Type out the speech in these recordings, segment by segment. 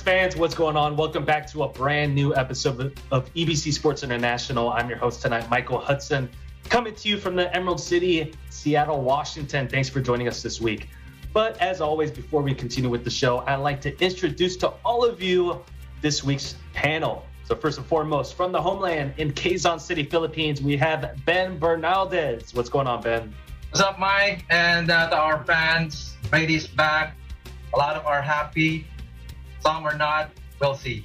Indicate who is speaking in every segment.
Speaker 1: sports fans, what's going on? Welcome back to a brand new episode of EBC Sports International. I'm your host tonight, Michael Hudson, coming to you from the Emerald City, Seattle, Washington. Thanks for joining us this week. But as always, before we continue with the show, I'd like to introduce to all of you this week's panel. So first and foremost, from the homeland in Quezon City, Philippines, we have Ben Bernaldez. What's going on, Ben?
Speaker 2: What's up, Mike? And to our fans, Brady's back. A lot of are happy. Some are not. We'll see.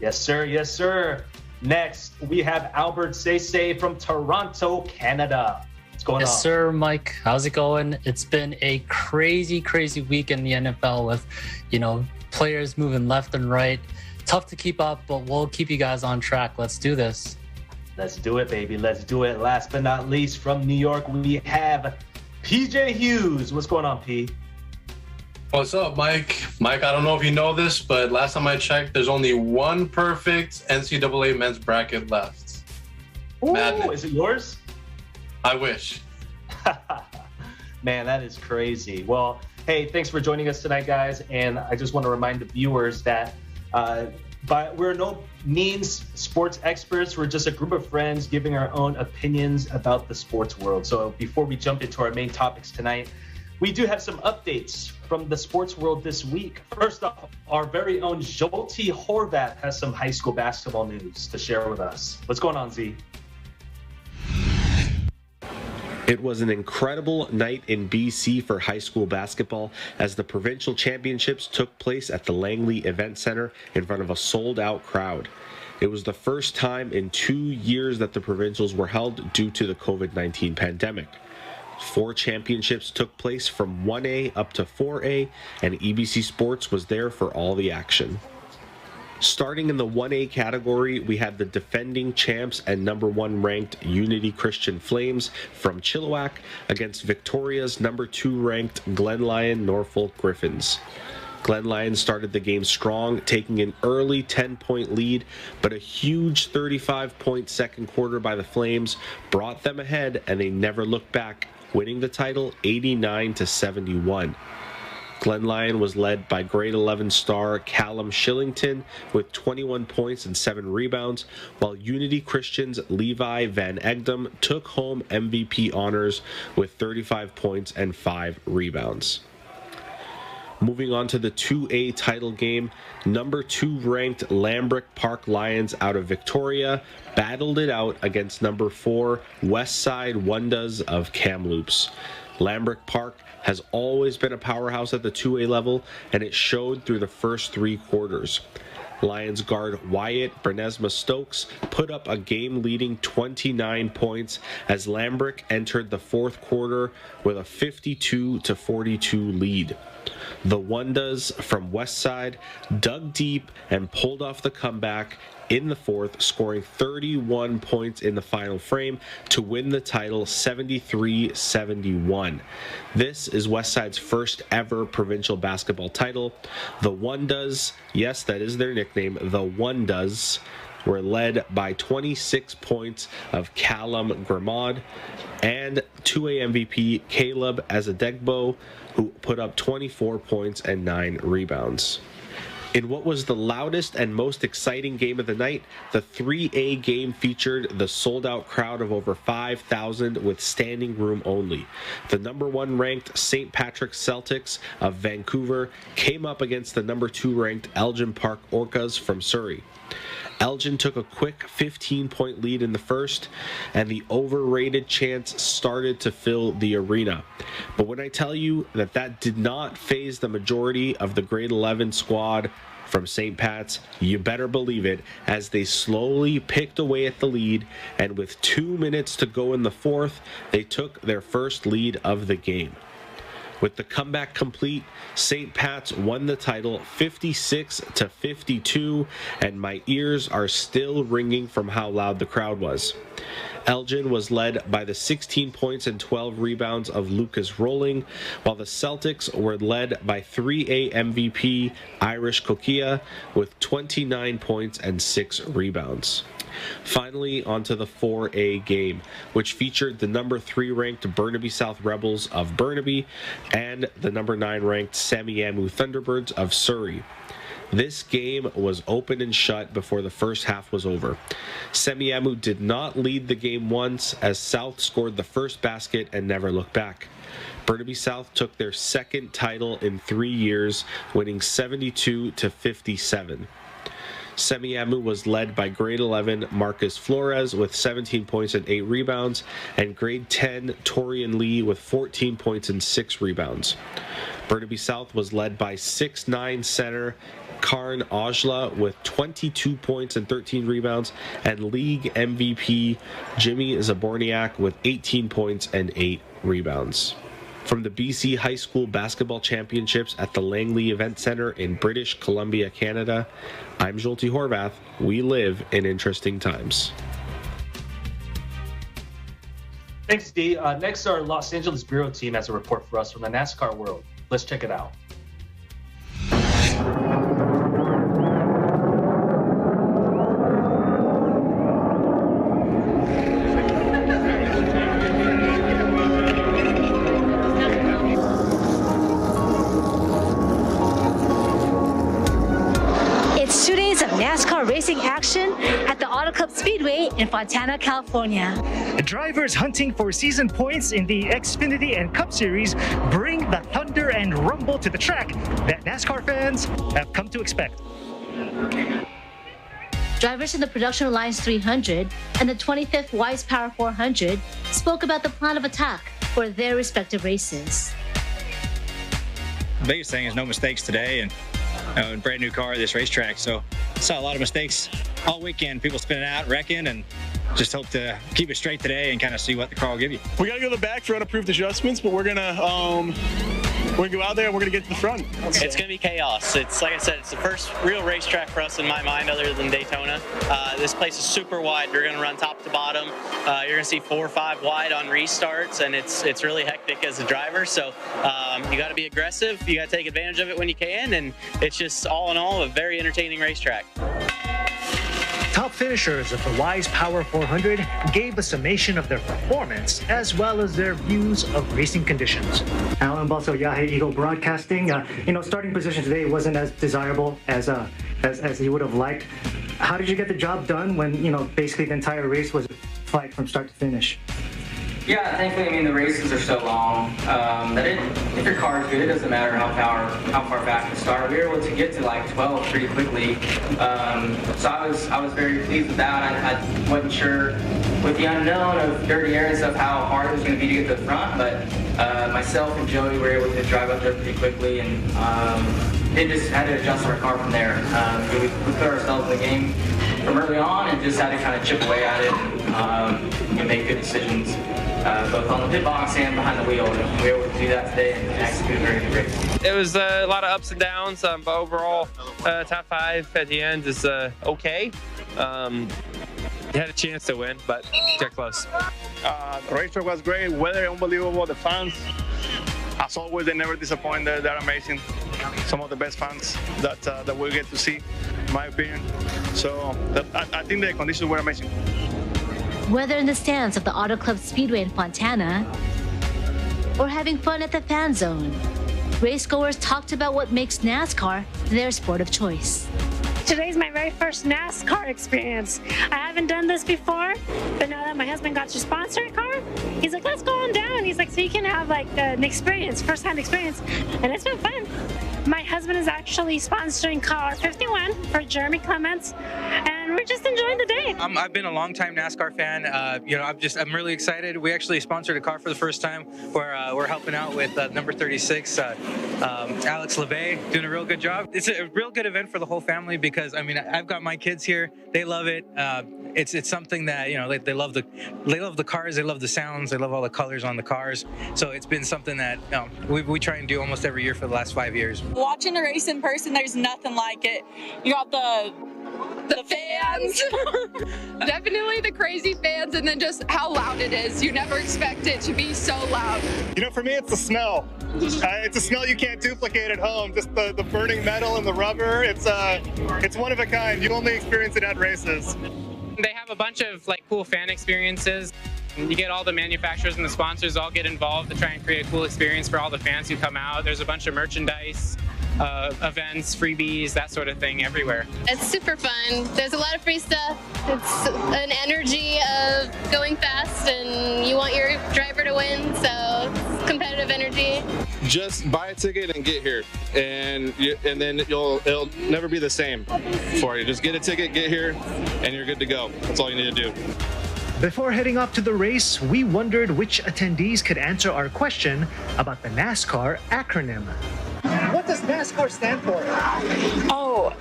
Speaker 1: Yes, sir. Yes, sir. Next, we have Albert Sese from Toronto, Canada. What's going on?
Speaker 3: Yes, sir, Mike. How's it going? It's been a crazy week in the NFL with, players moving left and right. Tough to keep up, but we'll keep you guys on track. Let's do this.
Speaker 1: Let's do it, baby. Let's do it. Last but not least, from New York, we have PJ Hughes. What's going on, P?
Speaker 4: What's up, Mike? Mike, I don't know if you know this, but last time I checked, there's only one perfect NCAA men's bracket left.
Speaker 1: Ooh, is it yours?
Speaker 4: I wish.
Speaker 1: Man, that is crazy. Well, hey, thanks for joining us tonight, guys. And I just want to remind the viewers that but we're no means sports experts. We're just a group of friends giving our own opinions about the sports world. So before we jump into our main topics tonight, we do have some updates from the sports world this week. First off, our very own Zsolti Horvat has some high school basketball news to share with us. What's going on, Z?
Speaker 5: It was an incredible night in BC for high school basketball as the provincial championships took place at the Langley Event Center in front of a sold-out crowd. It was the first time in 2 years that the provincials were held due to the COVID-19 pandemic. 4 championships took place from 1A up to 4A, and EBC Sports was there for all the action. Starting in the 1A category, we had the defending champs and number 1 ranked Unity Christian Flames from Chilliwack against Victoria's number 2 ranked Glen Lyon Norfolk Griffins. Glen Lyon started the game strong, taking an early 10-point lead, but a huge 35-point second quarter by the Flames brought them ahead, and they never looked back, winning the title 89-71. Glen Lyon was led by grade 11 star Callum Shillington with 21 points and 7 rebounds, while Unity Christian's Levi Van Egdom took home MVP honors with 35 points and 5 rebounds. Moving on to the 2A title game, number 2 ranked Lambrook Park Lions out of Victoria battled it out against number 4 Westside Wundas of Kamloops. Lambrook Park has always been a powerhouse at the 2A level, and it showed through the first 3 quarters. Lions guard Wyatt Bernesma Stokes put up a game-leading 29 points as Lambrook entered the 4th quarter with a 52-42 lead. The Wundas from Westside dug deep and pulled off the comeback in the 4th, scoring 31 points in the final frame to win the title 73-71. This is Westside's first ever provincial basketball title. The Wundas, yes, that is their nickname, the Wundas, were led by 26 points of Callum Grimmaud and 2A MVP Caleb Azadegbo, who put up 24 points and 9 rebounds. In what was the loudest and most exciting game of the night, the 3A game featured the sold-out crowd of over 5,000 with standing room only. The number 1 ranked St. Patrick's Celtics of Vancouver came up against the number 2 ranked Elgin Park Orcas from Surrey. Elgin took a quick 15-point lead in the first, and the overrated chants started to fill the arena. But when I tell you that did not faze the majority of the grade 11 squad from St. Pat's, you better believe it, as they slowly picked away at the lead, and with 2 minutes to go in the 4th, they took their first lead of the game. With the comeback complete, St. Pat's won the title 56-52, and my ears are still ringing from how loud the crowd was. Elgin was led by the 16 points and 12 rebounds of Lucas Rolling, while the Celtics were led by 3A MVP Irish Kokia with 29 points and 6 rebounds. Finally, onto the 4A game, which featured the number 3 ranked Burnaby South Rebels of Burnaby and the number 9 ranked Semiahmoo Thunderbirds of Surrey. This game was open and shut before the first half was over. Semiahmoo did not lead the game once as South scored the first basket and never looked back. Burnaby South took their second title in 3 years, winning 72-57. Semiahmoo was led by grade 11 Marcus Flores with 17 points and 8 rebounds, and grade 10 Torian Lee with 14 points and 6 rebounds. Burnaby South was led by 6'9 center Karn Ojla with 22 points and 13 rebounds, and league MVP Jimmy Zaborniak with 18 points and 8 rebounds. From the BC High School Basketball Championships at the Langley Event Center in British Columbia, Canada, I'm Jolty Horvath. We live in interesting times.
Speaker 1: Thanks, D. Next, our Los Angeles Bureau team has a report for us from the NASCAR world. Let's check it out.
Speaker 6: NASCAR racing action at the Auto Club Speedway in Fontana, California.
Speaker 7: Drivers hunting for season points in the Xfinity and Cup Series bring the thunder and rumble to the track that NASCAR fans have come to expect.
Speaker 6: Drivers in the Production Alliance 300 and the 25th Wise Power 400 spoke about the plan of attack for their respective races.
Speaker 8: The biggest thing is no mistakes today, and a brand new car at this racetrack, so saw a lot of mistakes all weekend. People spinning out, wrecking, and just hope to keep it straight today and kind of see what the car will give you.
Speaker 9: We got to go to the back for unapproved adjustments, but we're gonna go out there and we're gonna get to the front.
Speaker 10: It's gonna be chaos. It's like I said, it's the first real racetrack for us in my mind, other than Daytona. This place is super wide. We're gonna run top to bottom. You're gonna see 4 or 5 wide on restarts, and it's really hectic as a driver. So you got to be aggressive. You got to take advantage of it when you can, and it's just all in all a very entertaining racetrack.
Speaker 7: Top finishers of the Wise Power 400 gave a summation of their performance as well as their views of racing conditions.
Speaker 11: Alan Basso, Yahe Eagle Broadcasting. Starting position today wasn't as desirable as he would have liked. How did you get the job done when, basically the entire race was a fight from start to finish?
Speaker 12: Yeah, thankfully, the races are so long that if your car is good, it doesn't matter how far back you start. We were able to get to like 12 pretty quickly, so I was very pleased with that. I wasn't sure with the unknown of dirty air and stuff how hard it was going to be to get to the front, but myself and Joey were able to drive up there pretty quickly, and they just had to adjust our car from there. We put ourselves in the game from early on and just had to kind of chip away at it and make good decisions. Both on the pit box and behind the wheel, and we were able to do that today and execute a very good race.
Speaker 13: It was a lot of ups and downs, but overall, top 5 at the end is okay. You had a chance to win, but got close.
Speaker 9: The racetrack was great, weather unbelievable, the fans, as always, they never disappoint. They're amazing. Some of the best fans that we'll get to see, in my opinion. So I think the conditions were amazing.
Speaker 6: Whether in the stands of the Auto Club Speedway in Fontana or having fun at the fan zone, racegoers talked about what makes NASCAR their sport of choice.
Speaker 14: Today's my very first NASCAR experience. I haven't done this before, but now that my husband got to sponsor a car, he's like, let's go on down. He's like, so you can have like an experience, first-hand experience, and it's been fun. My husband is actually sponsoring car 51 for Jeremy Clements, and we're just enjoying the day.
Speaker 15: I've been a long-time NASCAR fan. I'm really excited. We actually sponsored a car for the first time where we're helping out with number 36, Alex LeVay, doing a real good job. It's a real good event for the whole family because I've got my kids here. They love it. It's something that they love the cars. They love the sounds. They love all the colors on the cars. So it's been something that we try and do almost every year for the last 5 years.
Speaker 16: Watching a race in person, there's nothing like it. You got the fans.
Speaker 17: Definitely the crazy fans, and then just how loud it is. You never expect it to be so loud.
Speaker 9: For me, it's the smell. It's a smell you can't duplicate at home. Just the burning metal and the rubber. It's one of a kind. You only experience it at races.
Speaker 13: They have a bunch of cool fan experiences. You get all the manufacturers and the sponsors all get involved to try and create a cool experience for all the fans who come out. There's a bunch of merchandise. events, freebies, that sort of thing everywhere.
Speaker 18: It's super fun. There's a lot of free stuff. It's an energy of going fast and you want your driver to win, so it's competitive energy.
Speaker 19: Just buy a ticket and get here, and then it'll never be the same for you. Just get a ticket, get here, and you're good to go. That's all you need to do.
Speaker 7: Before heading off to the race, we wondered which attendees could answer our question about the NASCAR acronym. What does NASCAR stand for?
Speaker 20: Oh.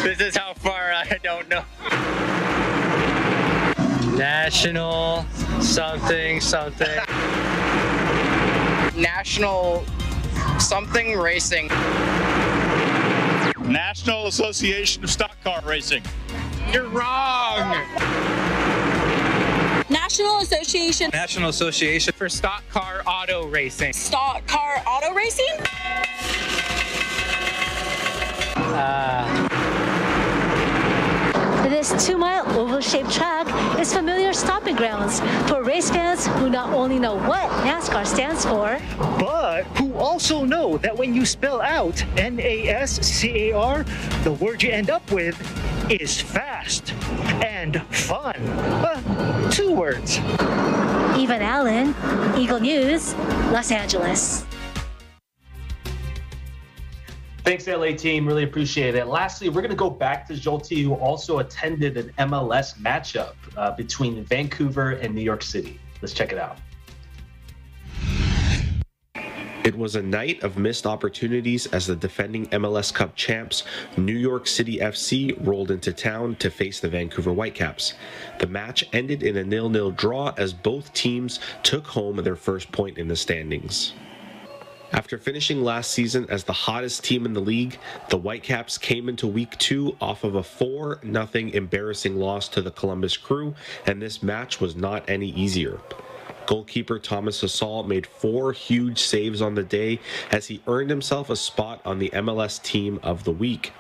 Speaker 20: This is how far I don't know.
Speaker 15: National something.
Speaker 20: National something racing.
Speaker 21: National Association of Stock Car Racing.
Speaker 20: You're wrong.
Speaker 16: National Association.
Speaker 15: National Association
Speaker 13: for Stock Car Auto Racing.
Speaker 16: Stock Car Auto Racing?
Speaker 6: This 2-mile oval-shaped track is familiar stomping grounds for race fans who not only know what NASCAR stands for,
Speaker 7: but who also know that when you spell out NASCAR, the word you end up with is fast and fun. 2 words.
Speaker 6: Evan Allen, Eagle News, Los Angeles.
Speaker 1: Thanks, LA team. Really appreciate it. Lastly, we're going to go back to Jolty, who also attended an MLS matchup between Vancouver and New York City. Let's check it out.
Speaker 5: It was a night of missed opportunities as the defending MLS Cup champs, New York City FC, rolled into town to face the Vancouver Whitecaps. The match ended in a 0-0 draw as both teams took home their first point in the standings. After finishing last season as the hottest team in the league, the Whitecaps came into Week 2 off of a 4-0 embarrassing loss to the Columbus Crew, and this match was not any easier. Goalkeeper Thomas Hasal made 4 huge saves on the day as he earned himself a spot on the MLS Team of the Week.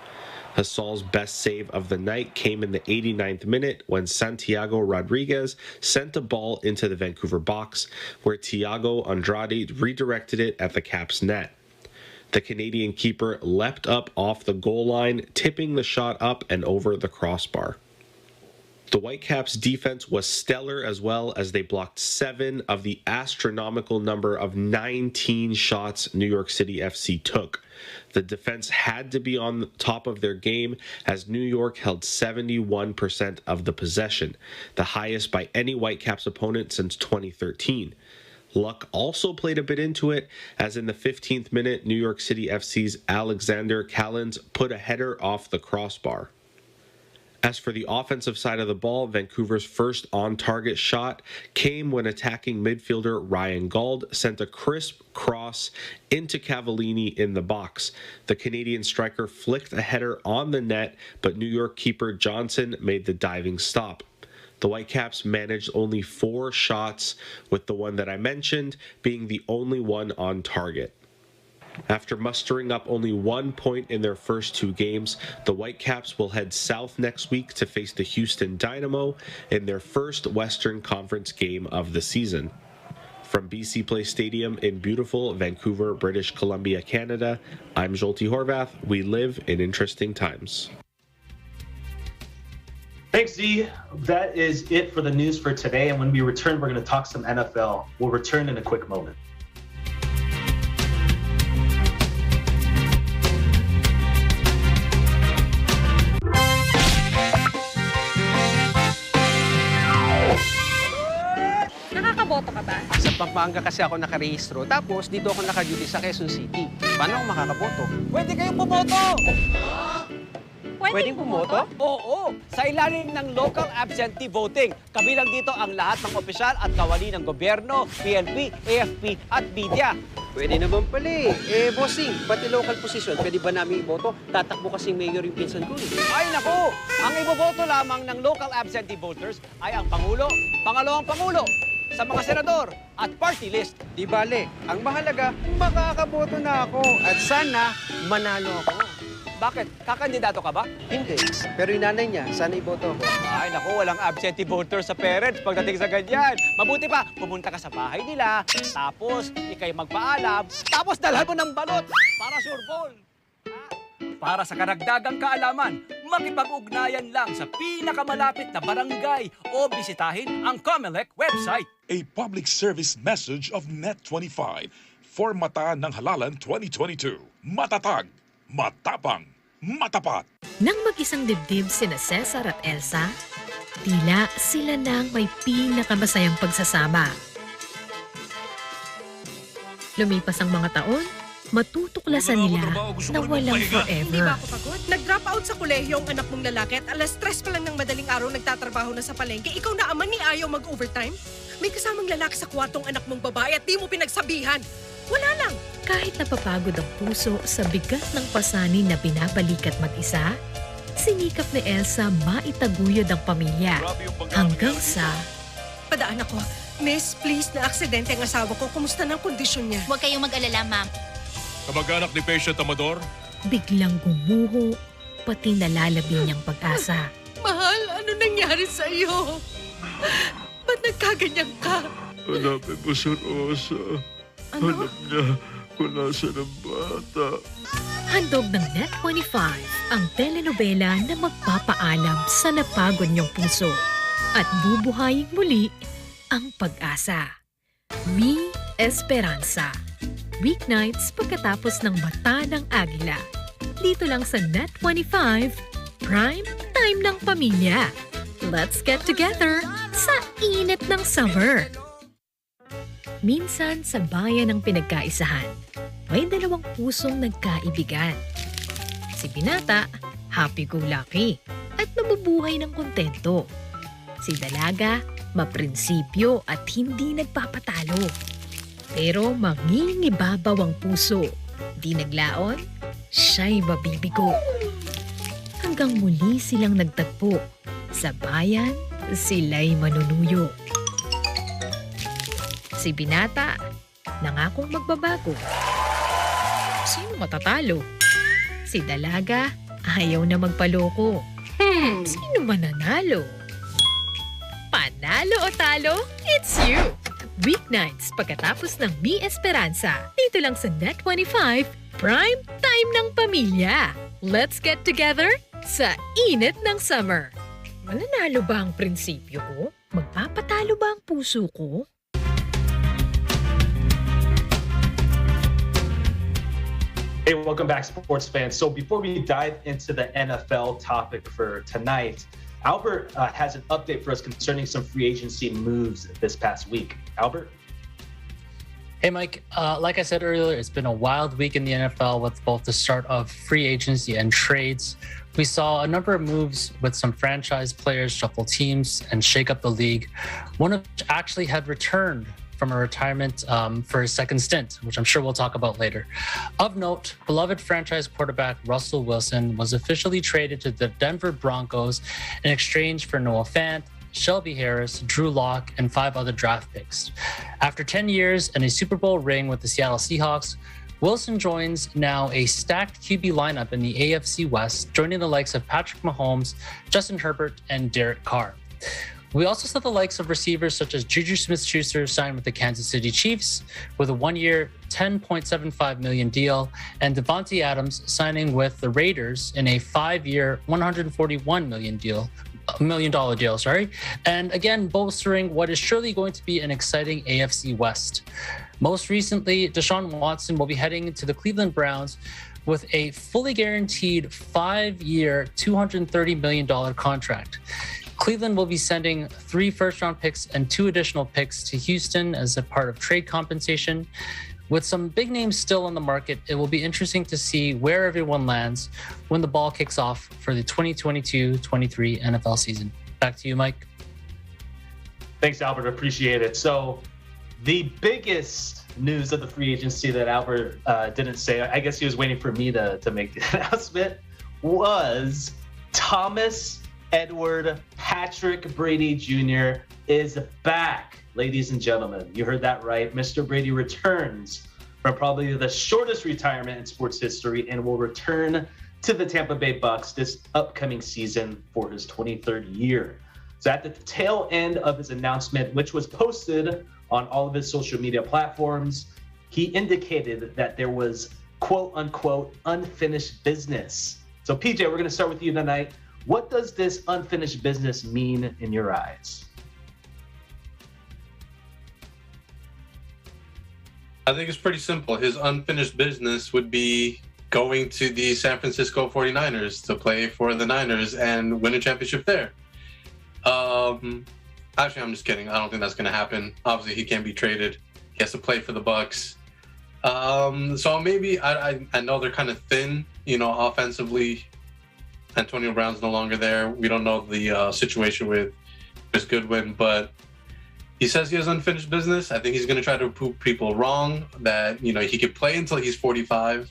Speaker 5: Hasal's best save of the night came in the 89th minute when Santiago Rodriguez sent a ball into the Vancouver box, where Thiago Andrade redirected it at the Caps' net. The Canadian keeper leapt up off the goal line, tipping the shot up and over the crossbar. The Whitecaps' defense was stellar as well as they blocked 7 of the astronomical number of 19 shots New York City FC took. The defense had to be on top of their game as New York held 71% of the possession, the highest by any Whitecaps opponent since 2013. Luck also played a bit into it, as in the 15th minute, New York City FC's Alexander Callens put a header off the crossbar. As for the offensive side of the ball, Vancouver's first on-target shot came when attacking midfielder Ryan Gauld sent a crisp cross into Cavallini in the box. The Canadian striker flicked a header on the net, but New York keeper Johnson made the diving stop. The Whitecaps managed only 4 shots, with the one that I mentioned being the only one on target. After mustering up only 1 point in their first 2 games, the Whitecaps will head south next week to face the Houston Dynamo in their first Western Conference game of the season. From BC Place Stadium in beautiful Vancouver, British Columbia, Canada, I'm Jolty Horvath. We live in interesting times.
Speaker 1: Thanks, Z. That is it for the news for today. And when we return, we're going to talk some NFL. We'll return in a quick moment.
Speaker 22: Nakakaboto ka ba? Sa Pampanga kasi ako nakarehistro. Tapos dito ako naka-duty sa Quezon City. Paano ako makakaboto? Pwede kayong bumoto! Pwedeng bumoto? Oo! Sa ilalim ng local absentee voting. Kabilang dito ang lahat ng opisyal at kawani ng gobyerno, PNP, AFP at media. Pwede naman pala eh. Bossing, pati local position, pwede ba namin iboto? Tatakbo kasing mayor yung pinsan ko eh. Ay naku! Ang iboboto lamang ng local absentee voters ay ang Pangulo, Pangalawang Pangulo, sa mga senador at party list. Di bale, ang mahalaga, makakaboto na ako at sana manalo ako. Bakit? Kakandidato ka ba?
Speaker 2: Hindi. Pero yung nanay niya, sana iboto ako.
Speaker 22: Ay, naku, walang absentee voter sa parents pagdating sa ganyan. Mabuti pa, pumunta ka sa bahay nila, tapos ikay magpaalam, tapos dalhan mo ng balot para sure ball. Para sa karagdagang kaalaman, makipag-ugnayan lang sa pinakamalapit na barangay o bisitahin ang COMELEC website.
Speaker 3: A public service message of Net25 for Mata ng Halalan 2022. Matatag, matapang, matapat.
Speaker 23: Nang mag-isang dibdib sina Cesar at Elsa, tila sila nang may pinakamasayang pagsasama. Lumipas ang mga taon, matutuklasan nila na walang
Speaker 24: Hindi
Speaker 23: forever.
Speaker 24: ba ako pagod? Nag-drop out sa kolehiyo ang anak mong lalaki at alas 3 pa lang ng madaling araw nagtatrabaho na sa palengke. Ikaw na ama ni ayaw mag-overtime? May kasamang lalaki sa kwartong anak mong babae at di mo pinagsabihan. Wala lang.
Speaker 23: Kahit napapagod ang puso sa bigat ng pasanin na binabalikat mag-isa, sinikap ni Elsa maitaguyod ang pamilya hanggang sa...
Speaker 24: Padaan ako. Miss, please, na aksidente ang asawa ko. Kumusta ng kondisyon niya?
Speaker 25: Huwag kayong mag-alala, ma'am.
Speaker 3: Kamag-anak ni Patient Amador?
Speaker 23: Biglang gumuho, pati nalalabi niyang pag-asa.
Speaker 24: Mahal, ano nangyari sa iyo? Ba't nagkaganyan ka?
Speaker 26: Hanapin mo si Rosa.
Speaker 24: Ano?
Speaker 26: Alam niya kung nasa ng bata.
Speaker 23: Handog ng Net25 ang telenovela na magpapaalam sa napagod niyong puso at bubuhayin muli ang pag-asa. Mi Esperanza. Weeknights pagkatapos ng Mata ng Agila. Dito lang sa Net25, Prime Time ng Pamilya. Let's get together sa init ng summer. Minsan sa bayan ng pinagkaisahan, may dalawang pusong nagkaibigan. Si Binata, happy-go-lucky at nabubuhay ng kontento. Si Dalaga, maprinsipyo at hindi nagpapatalo. Pero mangingibabaw ang puso. Di naglaon, siya'y mabibigo. Hanggang muli silang nagtagpo. Sa bayan, sila'y manunuyo. Si Binata, nangakong magbabago. Sino matatalo? Si Dalaga, ayaw na magpaloko. Sino mananalo? Panalo o talo? It's you! Weeknights pagkatapos ng Mi Esperanza. Dito lang sa Net25, Prime Time ng Pamilya. Let's get together sa init ng summer. Mananalo ba ang prinsipyo ko? Magpapatalo ba ang puso ko?
Speaker 1: Hey, welcome back, sports fans. So before we dive into the NFL topic for tonight, Albert has an update for us concerning some free agency moves this past week. Albert?
Speaker 27: Hey, Mike. Like I said earlier, it's been a wild week in the NFL with both the start of free agency and trades. We saw a number of moves with some franchise players shuffle teams and shake up the league, one of which actually had returned from a retirement for his second stint, which I'm sure we'll talk about later. Of note, beloved franchise quarterback Russell Wilson was officially traded to the Denver Broncos in exchange for Noah Fant, Shelby Harris, Drew Lock, and 5 other draft picks. After 10 years and a Super Bowl ring with the Seattle Seahawks, Wilson joins now a stacked QB lineup in the AFC West, joining the likes of Patrick Mahomes, Justin Herbert, and Derek Carr. We also saw the likes of receivers such as Juju Smith-Schuster sign with the Kansas City Chiefs with a 1-year, $10.75 million deal, and Devontae Adams signing with the Raiders in a 5-year, $141 million deal, and again bolstering what is surely going to be an exciting AFC West. Most recently, Deshaun Watson will be heading to the Cleveland Browns with a fully guaranteed 5-year, $230 million contract. Cleveland will be sending 3 first-round picks and 2 additional picks to Houston as a part of trade compensation. With some big names still on the market, it will be interesting to see where everyone lands when the ball kicks off for the 2022-23 NFL season. Back to you, Mike.
Speaker 1: Thanks, Albert. Appreciate it. So the biggest news of the free agency that Albert didn't say, I guess he was waiting for me to make the announcement, was Thomas Edward Patrick Brady Jr. is back, ladies and gentlemen. You heard that right. Mr. Brady returns from probably the shortest retirement in sports history and will return to the Tampa Bay Bucks this upcoming season for his 23rd year. So at the tail end of his announcement, which was posted on all of his social media platforms, he indicated that there was quote unquote unfinished business. So PJ, we're going to start with you tonight. What does this unfinished business mean in your eyes?
Speaker 4: I think it's pretty simple. His unfinished business would be going to the San Francisco 49ers to play for the Niners and win a championship there. Actually, I'm just kidding. I don't think that's going to happen. Obviously, he can't be traded. He has to play for the Bucks. So maybe I know they're kind of thin, offensively. Antonio Brown's no longer there. We don't know the situation with Chris Goodwin, but he says he has unfinished business. I think he's going to try to prove people wrong that, he could play until he's 45.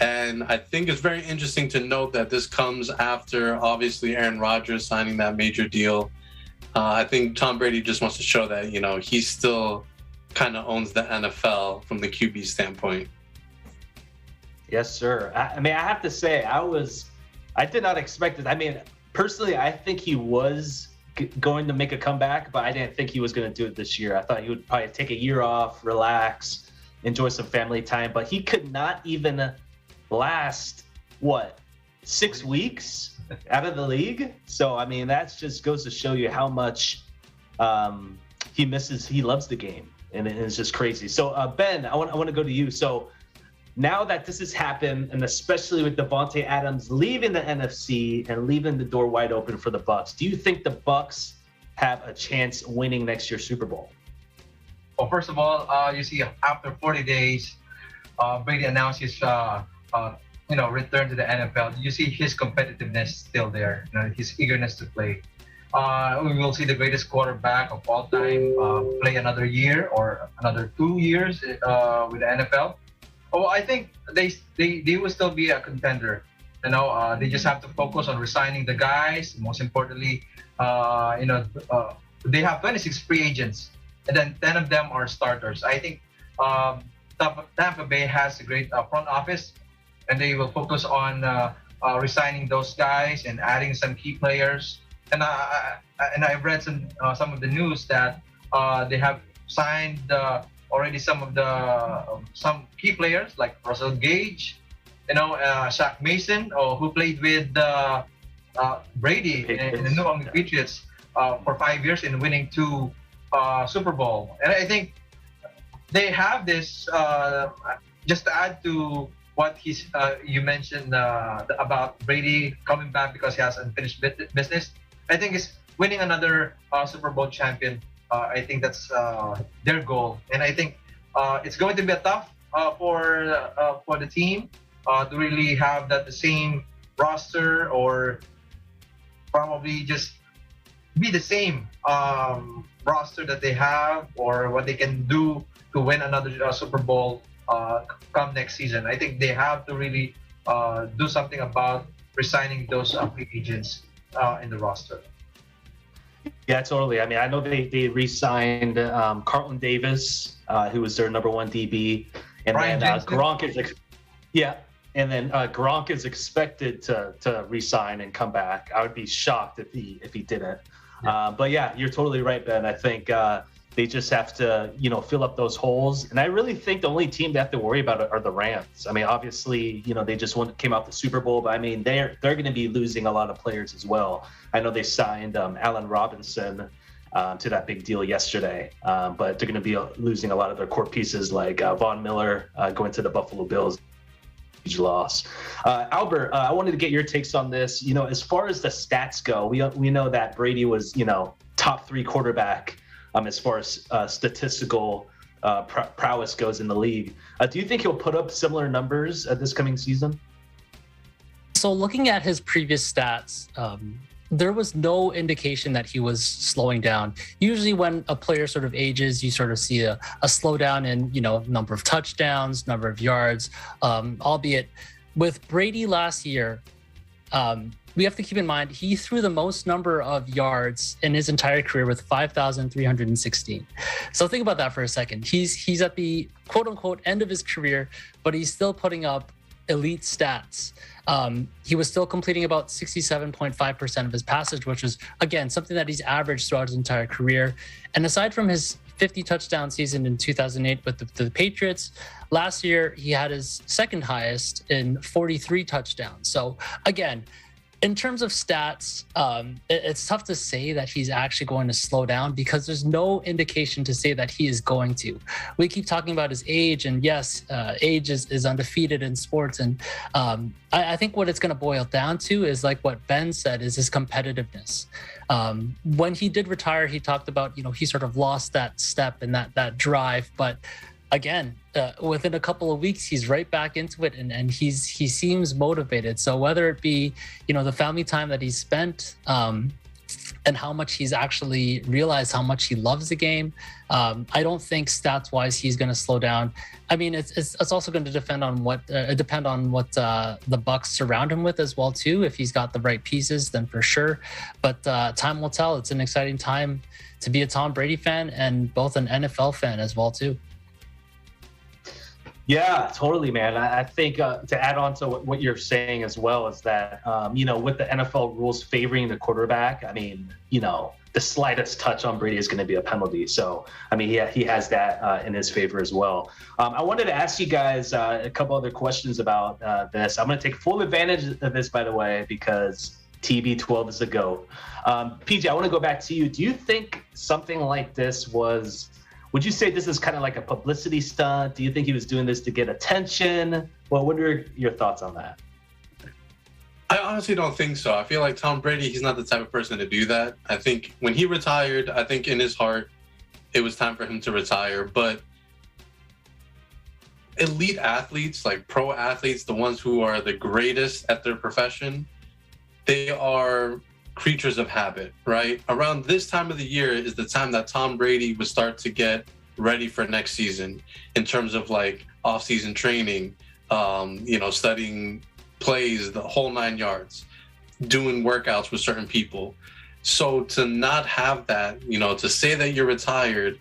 Speaker 4: And I think it's very interesting to note that this comes after, obviously, Aaron Rodgers signing that major deal. I think Tom Brady just wants to show that, he still kind of owns the NFL from the QB standpoint.
Speaker 1: Yes, sir. I have to say, I did not expect it. Personally, I think he was going to make a comeback, but I didn't think he was going to do it this year. I thought he would probably take a year off, relax, enjoy some family time, but he could not even last 6 weeks out of the league. So that just goes to show you how much he loves the game, and it's just crazy. So Ben, I want to go to you. So now that this has happened, and especially with Davante Adams leaving the NFC and leaving the door wide open for the Bucks, do you think the Bucks have a chance winning next year's Super Bowl?
Speaker 8: Well, first of all, you see after 40 days, Brady announced his return to the NFL. You see his competitiveness still there, his eagerness to play. We will see the greatest quarterback of all time play another year or another 2 years with the NFL. Oh, I think they will still be a contender. They just have to focus on resigning the guys. Most importantly, they have 26 free agents, and then 10 of them are starters. I think Tampa Bay has a great front office, and they will focus on resigning those guys and adding some key players. And I've read some of the news that they have signed already some key players like Russell Gage, Shaq Mason, who played with Brady in the New England Patriots for 5 years and winning 2 Super Bowl. And I think they have this. Just to add to what you mentioned about Brady coming back because he has unfinished business, I think it's winning another Super Bowl champion. I think that's their goal, and I think it's going to be tough for the team to really have the same roster, or probably just be the same roster that they have, or what they can do to win another Super Bowl come next season. I think they have to really do something about resigning those free agents in the roster.
Speaker 1: Yeah, totally. I know they re-signed Carlton Davis, who was their number 1 DB, and
Speaker 8: Brian
Speaker 1: then Gronk is expected to re-sign and come back. I would be shocked if he didn't. But yeah, you're totally right, Ben. I think they just have to fill up those holes, and I really think the only team they have to worry about are the Rams. Obviously, they just came out the Super Bowl, but they're going to be losing a lot of players as well. I know they signed Allen Robinson to that big deal yesterday, but they're going to be losing a lot of their core pieces like Von Miller going to the Buffalo Bills. Huge loss. Albert, I wanted to get your takes on this. As far as the stats go, we know that Brady was top 3 quarterback as far as statistical prowess goes in the league. Do you think he'll put up similar numbers this coming season?
Speaker 27: So looking at his previous stats, there was no indication that he was slowing down. Usually when a player sort of ages, you sort of see a slowdown in, number of touchdowns, number of yards, albeit with Brady last year, we have to keep in mind, he threw the most number of yards in his entire career with 5,316. So think about that for a second. He's at the quote unquote end of his career, but he's still putting up elite stats. He was still completing about 67.5% of his passes, which was, again, something that he's averaged throughout his entire career. And aside from his 50 touchdown season in 2008 with the Patriots, last year he had his second highest in 43 touchdowns. So again, in terms of stats, it's tough to say that he's actually going to slow down because there's no indication to say that he is going to. We keep talking about his age, and yes, age is undefeated in sports. And I think what it's going to boil down to is like what Ben said, is his competitiveness. When he did retire, he talked about, he sort of lost that step and that drive, but again, within a couple of weeks, he's right back into it, and he seems motivated. So whether it be, the family time that he's spent, and how much he's actually realized how much he loves the game, I don't think stats-wise he's going to slow down. I mean, it's also going to depend on what the Bucs surround him with as well too. If he's got the right pieces, then for sure. But time will tell. It's an exciting time to be a Tom Brady fan and both an NFL fan as well too.
Speaker 1: Yeah, totally, man. I think to add on to what you're saying as well is that, with the NFL rules favoring the quarterback, I mean, the slightest touch on Brady is going to be a penalty. So, I mean, he has that in his favor as well. I wanted to ask you guys a couple other questions about this. I'm going to take full advantage of this, by the way, because TB12 is a GOAT. PJ, I want to go back to you. Do you think something like this would you say this is kind of like a publicity stunt? Do you think he was doing this to get attention? Well, what are your thoughts on that?
Speaker 4: I honestly don't think so. I feel like Tom Brady, he's not the type of person to do that. I think when he retired, I think in his heart, it was time for him to retire. But elite athletes, like pro athletes, the ones who are the greatest at their profession, they are creatures of habit, right? Around this time of the year is the time that Tom Brady would start to get ready for next season in terms of like off-season training, studying plays, the whole 9 yards, doing workouts with certain people. So to not have that, to say that you're retired,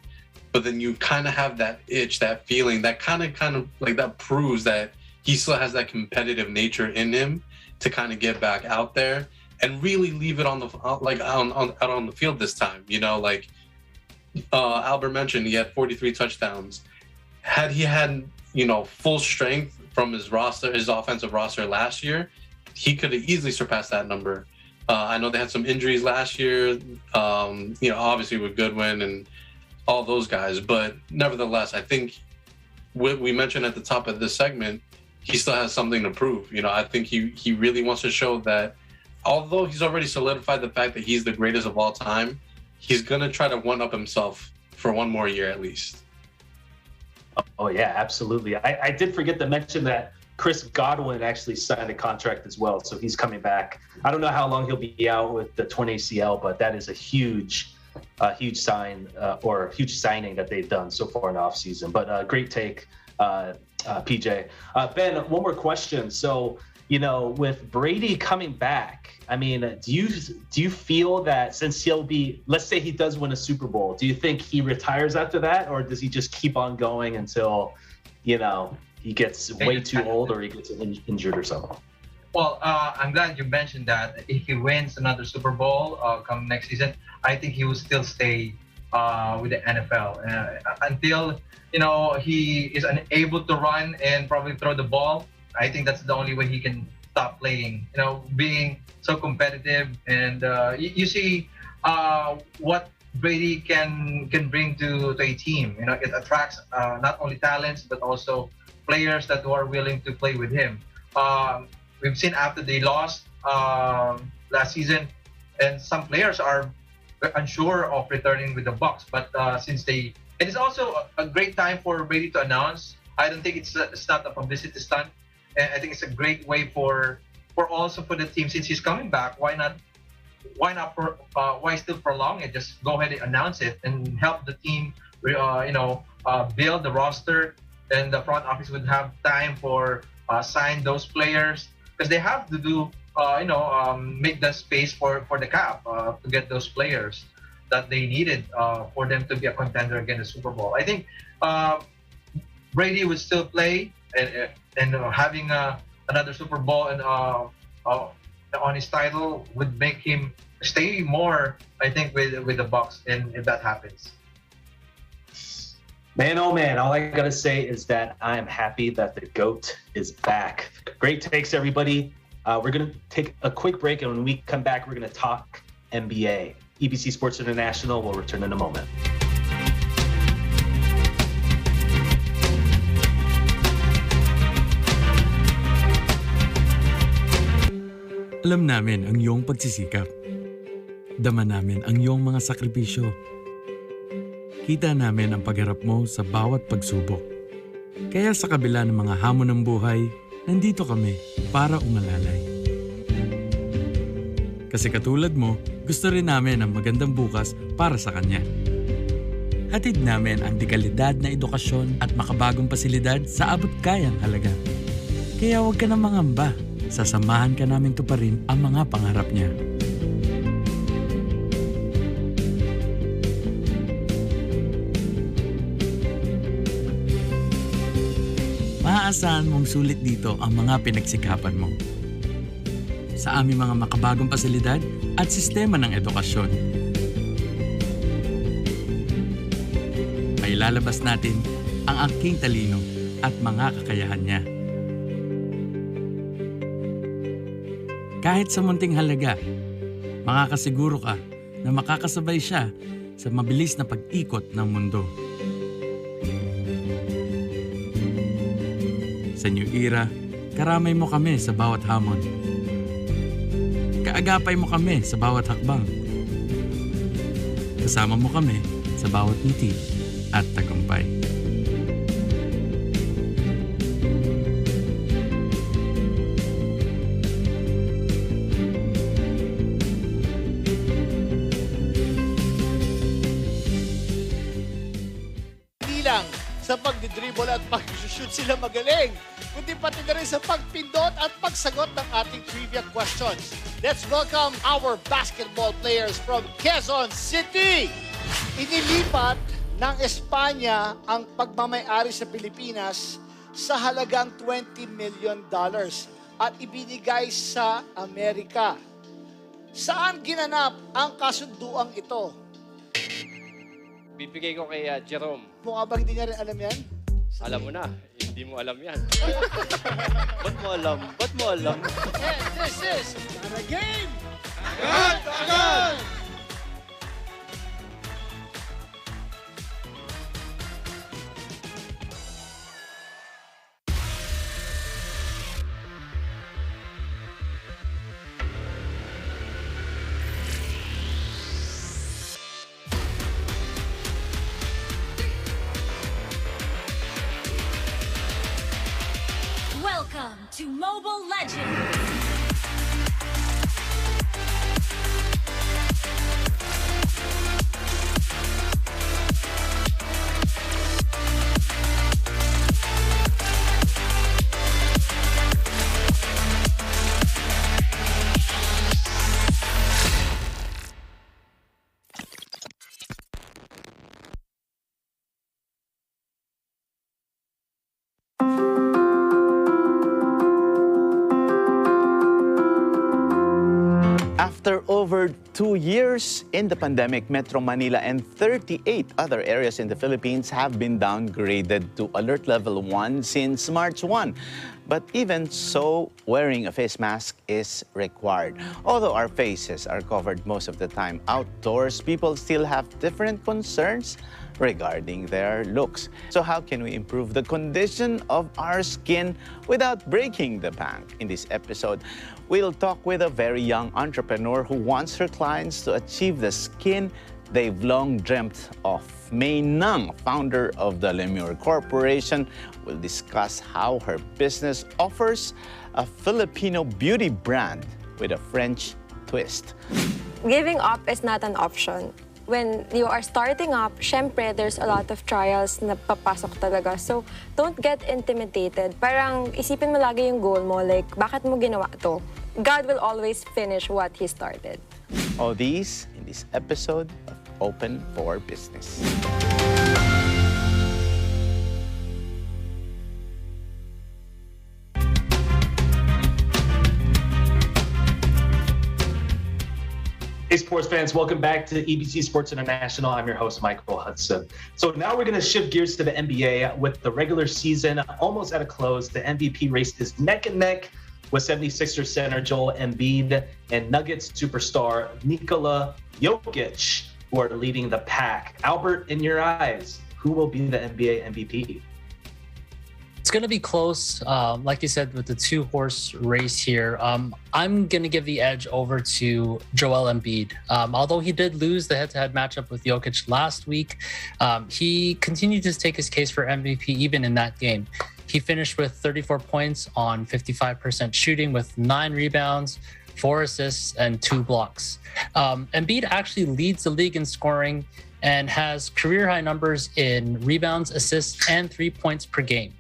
Speaker 4: but then you kind of have that itch, that feeling, that kind of like that proves that he still has that competitive nature in him to kind of get back out there and really leave it on the out on the field this time. Albert mentioned, he had 43 touchdowns. Had he had full strength from his offensive roster last year, he could have easily surpassed that number. I know they had some injuries last year, obviously with Goodwin and all those guys, but nevertheless, I think what we mentioned at the top of this segment, he still has something to prove. I think he really wants to show that although he's already solidified the fact that he's the greatest of all time, he's going to try to one-up himself for one more year at least.
Speaker 1: Oh, yeah, absolutely. I did forget to mention that Chris Godwin actually signed a contract as well, so he's coming back. I don't know how long he'll be out with the torn ACL, but that is a huge signing that they've done so far in the offseason. But great take, PJ. Ben, one more question. So, with Brady coming back, I mean, do you feel that since he'll be, let's say he does win a Super Bowl, do you think he retires after that, or does he just keep on going until, he gets way too old or he gets injured or something?
Speaker 8: Well, I'm glad you mentioned that. If he wins another Super Bowl come next season, I think he will still stay with the NFL until he is unable to run and probably throw the ball. I think that's the only way he can stop playing. Being so competitive, and you see what Brady can bring to a team. It attracts not only talents but also players that are willing to play with him. We've seen after they lost last season, and some players are unsure of returning with the Bucs. But it is also a great time for Brady to announce. I don't think it's not a publicity stunt. And I think it's a great way for the team, since he's coming back. Why still prolong it? Just go ahead and announce it and help the team, build the roster, and the front office would have time for sign those players, because they have to do make the space for the cap to get those players that they needed for them to be a contender against the Super Bowl. I think Brady would still play, and having a another Super Bowl and on his title would make him stay more, I think, with the Bucks, and if that happens.
Speaker 1: Man, oh man, all I gotta say is that I am happy that the GOAT is back. Great takes, everybody. We're gonna take a quick break, and when we come back, we're gonna talk NBA. EBC Sports International will return in a moment.
Speaker 9: Alam namin ang iyong pagsisikap. Dama namin ang iyong mga sakripisyo. Kita namin ang pagharap mo sa bawat pagsubok. Kaya sa kabila ng mga hamon ng buhay, nandito kami para umalalay. Kasi katulad mo, gusto rin namin ang magandang bukas para sa kanya. Hatid namin ang dekalidad na edukasyon at makabagong pasilidad sa abot kayang halaga. Kaya huwag ka na mangamba. Sasamahan ka namin tuparin ang mga pangarap niya. Maaasahan mong sulit dito ang mga pinagsikapan mo. Sa aming mga makabagong pasilidad at sistema ng edukasyon. Mailalabas natin ang aking talino at mga kakayahan niya. Kahit sa munting halaga, makakasiguro ka na makakasabay siya sa mabilis na pag-ikot ng mundo. Sa New Era, karamay mo kami sa bawat hamon. Kaagapay mo kami sa bawat hakbang. Kasama mo kami sa bawat ngiti at tagumpay.
Speaker 10: Sa pagdidribble at pag-shoot sila magaling, kundi pati na rin sa pagpindot at pagsagot ng ating trivia questions. Let's welcome our basketball players from Quezon City. Inilipat ng Espanya ang pagmamay-ari sa Pilipinas sa halagang $20 million at ibinigay sa Amerika. Saan ginanap ang kasunduang ito?
Speaker 11: Bibigay ko kay Jerome.
Speaker 10: Mukha ba hindi niya rin alam yan?
Speaker 11: Alam mo na, hindi mo alam yan. Ba't mo alam? Ba't mo alam?
Speaker 10: And this is not a game! Agad!
Speaker 12: Welcome to Mobile Legends!
Speaker 14: After over 2 years in the pandemic, Metro Manila and 38 other areas in the Philippines have been downgraded to Alert Level 1 since March 1. But even so, wearing a face mask is required. Although our faces are covered most of the time outdoors, people still have different concerns regarding their looks. So how can we improve the condition of our skin without breaking the bank? In this episode, we'll talk with a very young entrepreneur who wants her clients to achieve the skin they've long dreamt of. May Nang, founder of the Lemur Corporation, will discuss how her business offers a Filipino beauty brand with a French twist.
Speaker 17: Giving up is not an option. When you are starting up, syempre, there's a lot of trials na papasok talaga. So, don't get intimidated. Parang isipin mo lagi yung goal mo, like, bakit mo ginawa to? God will always finish what He started.
Speaker 14: All these in this episode of Open for Business.
Speaker 1: Hey, sports fans, welcome back to EBC Sports International. I'm your host, Michael Hudson. So now we're going to shift gears to the NBA with the regular season almost at a close. The MVP race is neck and neck with 76ers center Joel Embiid and Nuggets superstar Nikola Jokic, who are leading the pack. Albert, in your eyes, who will be the NBA MVP?
Speaker 27: It's going to be close, like you said, with the two-horse race here. I'm going to give the edge over to Joel Embiid. Although he did lose the head-to-head matchup with Jokic last week, he continued to take his case for MVP even in that game. He finished with 34 points on 55% shooting with 9 rebounds, 4 assists, and 2 blocks. Embiid actually leads the league in scoring and has career-high numbers in rebounds, assists, and 3 points per game.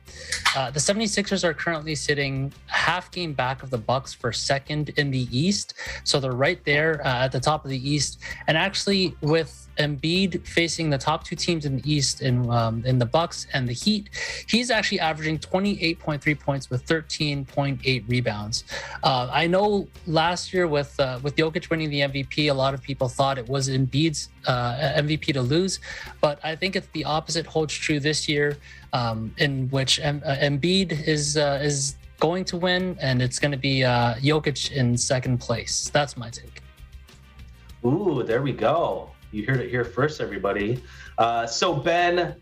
Speaker 27: The 76ers are currently sitting half game back of the Bucks for second in the East. So they're right there at the top of the East. And actually with Embiid facing the top 2 teams in the East in the Bucks and the Heat, he's actually averaging 28.3 points with 13.8 rebounds. I know last year with Jokic winning the MVP, a lot of people thought it was Embiid's MVP to lose, but I think it's the opposite holds true this year, in which Embiid is going to win, and it's going to be Jokic in second place. That's my take.
Speaker 1: Ooh, there we go. You heard it here first, everybody. So Ben,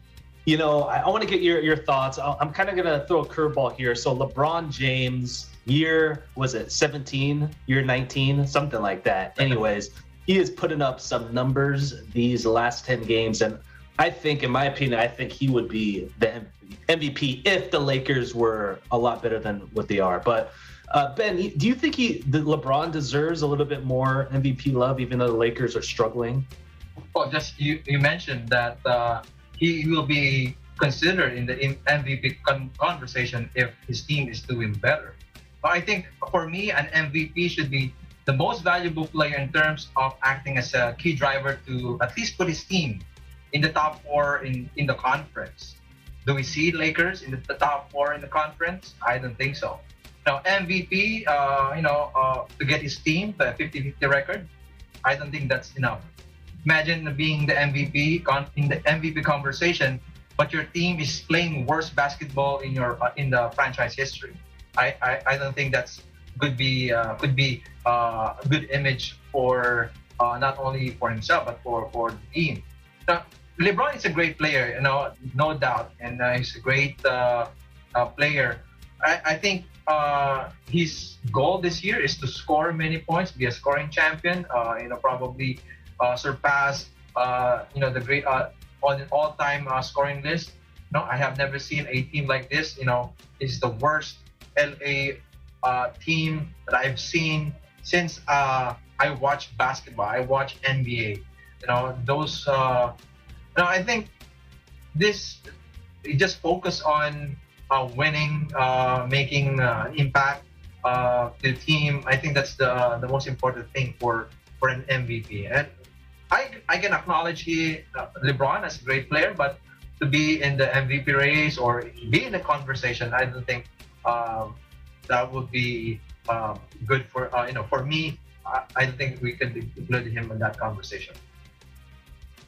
Speaker 1: you know, I want to get your thoughts. I'm kind of going to throw a curveball here. So LeBron James, year 17, year 19, something like that. Anyways, he is putting up some numbers these last 10 games. And I think, in my opinion, I think he would be the MVP if the Lakers were a lot better than what they are. But Ben, do you think LeBron deserves a little bit more MVP love, even though the Lakers are struggling?
Speaker 8: Well, just you mentioned that he will be considered in the MVP conversation if his team is doing better. But I think for me, an MVP should be the most valuable player in terms of acting as a key driver to at least put his team in the top 4 in the conference. Do we see Lakers in the top 4 in the conference? I don't think so. Now, MVP, to get his team the 50-50 record, I don't think that's enough. Imagine being the MVP in the MVP conversation, but your team is playing worst basketball in the franchise history. I don't think that's could be a good image for not only for himself but for the team. Now, LeBron is a great player, no doubt, and he's a great player. I think his goal this year is to score many points, be a scoring champion. Probably surpass the great on an all-time scoring list. No, I have never seen a team like this. It's the worst LA team that I've seen since I watch basketball. I watch NBA. I think this just focus on winning, making an impact to the team. I think that's the most important thing for an MVP. And I can acknowledge LeBron as a great player, but to be in the MVP race or be in the conversation, I don't think that would be good for for me. I don't think we can include him in that conversation.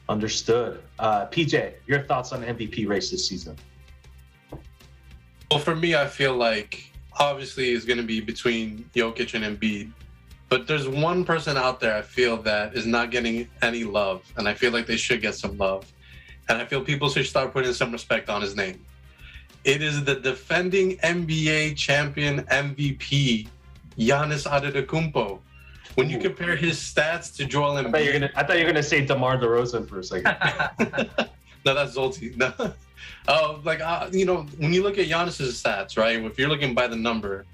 Speaker 1: Understood. PJ, your thoughts on the MVP race this season?
Speaker 4: Well, for me, I feel like obviously it's going to be between Jokic and Embiid. But there's one person out there I feel that is not getting any love, and I feel like they should get some love. And I feel people should start putting some respect on his name. It is the defending NBA champion MVP, Giannis Antetokounmpo. When you compare his stats to Joel Embiid...
Speaker 1: I thought you were going to say DeMar DeRozan for a second.
Speaker 4: No, that's Zolti. No. When you look at Giannis's stats, right, if you're looking by the number,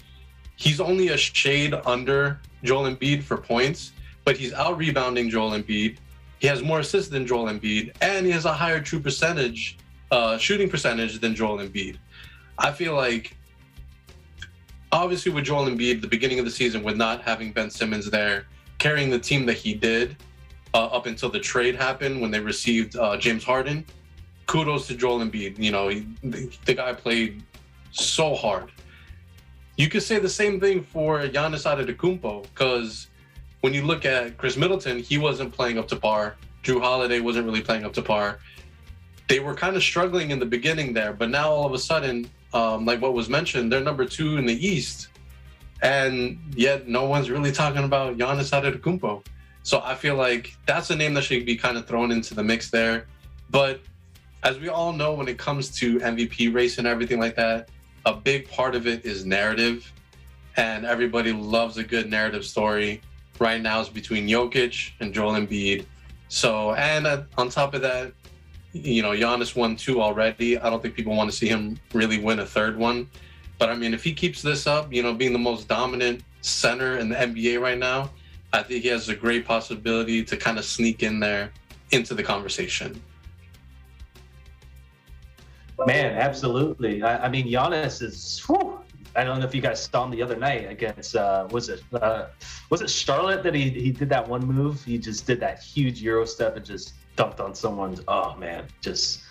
Speaker 4: he's only a shade under Joel Embiid for points, but he's out-rebounding Joel Embiid. He has more assists than Joel Embiid, and he has a higher true percentage, shooting percentage than Joel Embiid. I feel like, obviously with Joel Embiid, the beginning of the season, with not having Ben Simmons there, carrying the team that he did up until the trade happened when they received James Harden, kudos to Joel Embiid. The guy played so hard. You could say the same thing for Giannis Antetokounmpo, because when you look at Chris Middleton, he wasn't playing up to par. Drew Holiday wasn't really playing up to par. They were kind of struggling in the beginning there, but now all of a sudden, like what was mentioned, they're number 2 in the East, and yet no one's really talking about Giannis Antetokounmpo. So I feel like that's a name that should be kind of thrown into the mix there. But as we all know, when it comes to MVP race and everything like that, a big part of it is narrative, and everybody loves a good narrative story. Right now it's between Jokic and Joel Embiid. So, and on top of that, you know, Giannis won 2 already. I don't think people want to see him really win a 3rd one. But I mean, if he keeps this up, you know, being the most dominant center in the NBA right now, I think he has a great possibility to kind of sneak in there into the conversation.
Speaker 1: Man, absolutely. I mean, Giannis is, whew, I don't know if you guys saw him the other night against, was it Charlotte that he did that one move? He just did that huge Euro step and just dunked on someone's, oh man, just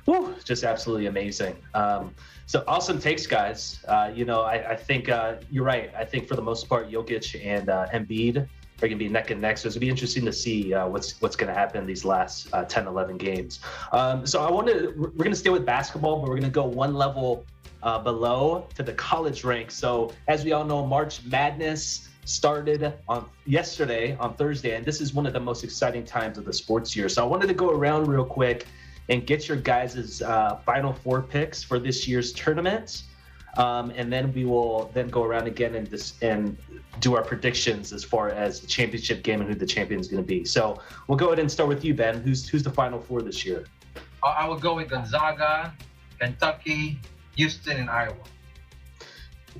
Speaker 1: absolutely amazing. So awesome takes, guys. You know, I think you're right. I think for the most part, Jokic and Embiid are going to be neck and neck. So it's going to be interesting to see what's going to happen in these last 10, 11 games. So we're going to stay with basketball, but we're going to go one level below to the college ranks. So as we all know, March Madness started on yesterday, on Thursday, and this is one of the most exciting times of the sports year. So I wanted to go around real quick and get your guys' Final Four picks for this year's tournament. And then we will then go around again and do our predictions as far as the championship game and who the champion is going to be. So we'll go ahead and start with you, Ben. Who's the Final Four this year?
Speaker 8: I will go with Gonzaga, Kentucky, Houston, and Iowa.